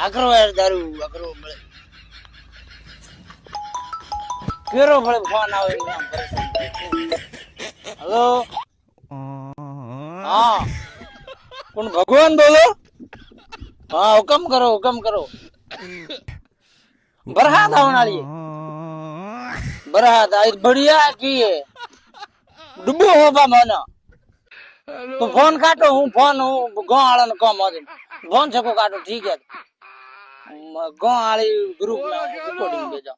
આકરો યાર દારૂ આકરો મળે કેરો ભલે ફોન આવે હેલો હા કોણ ભગવાન બોલો હા હુકમ કરો बरसात आने वाली है बरसात आज बढ़िया की है डुबो होगा माना तो फोन काटो हूँ गाँव वाला ने काम आ फोन सबको काटो ठीक है गाँव वाली ग्रुप में रिकॉर्डिंग भेजा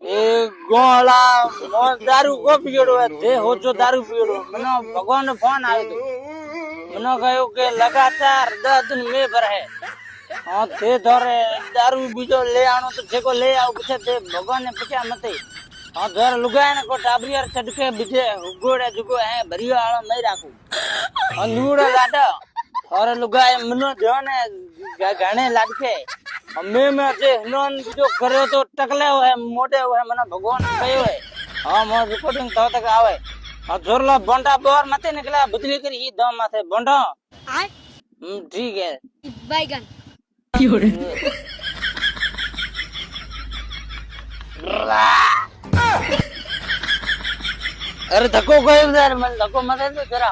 ये गाँव वाला दारू को पियो है थे हो जो दारू पियो मनो भगवान ने फोन आयो तो मनो कहो के लगातार 10 दिन में भर है हाँ ते धरे दारू बीजो ले आनो तो जेको ले आओ पूछे ते भगवान ने पूछा मते हाँ धर लुगाए ने को टाबरियर चटके बीजे उगोड़े जुगो है भरियो आलो नहीं राखू और नूड़ा लाडा और लुगाए मनो जो ने गाने लाडके मैं से नॉन जो करे तो टकले है मोटे है मने भगवान कयो है हाँ मो रिकॉर्डिंग तो तक आवे और जोरला बंडा बोर मते निकला बदली करी ही दम माथे बंडा ठीक है बैगन अरे धक्को कोई मन धक्को मत दे जरा